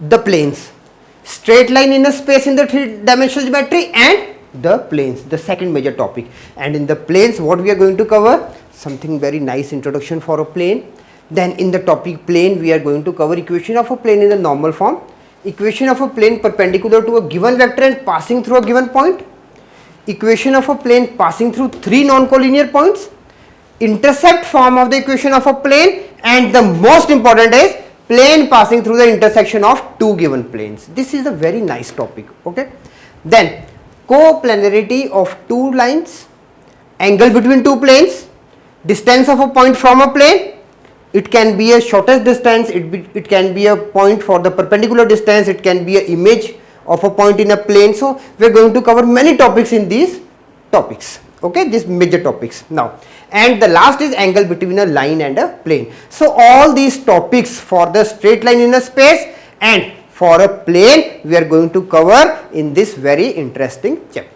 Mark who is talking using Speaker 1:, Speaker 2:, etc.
Speaker 1: the planes, straight line in a space in the three-dimensional geometry, and the planes, the second major topic. And in the planes, what we are going to cover? Something very nice introduction for a plane. Then in the topic plane, we are going to cover equation of a plane in the normal form, equation of a plane perpendicular to a given vector and passing through a given point, equation of a plane passing through three non-collinear points, intercept form of the equation of a plane, and the most important is plane passing through the intersection of two given planes. This is a very nice topic. Okay. Then coplanarity of two lines, angle between two planes, distance of a point from a plane. It can be a shortest distance, it can be a point for the perpendicular distance, it can be an image of a point in a plane. So we are going to cover many topics in these topics. Okay, these major topics. Now, and the last is angle between a line and a plane. So all these topics for the straight line in a space and for a plane we are going to cover in this very interesting chapter.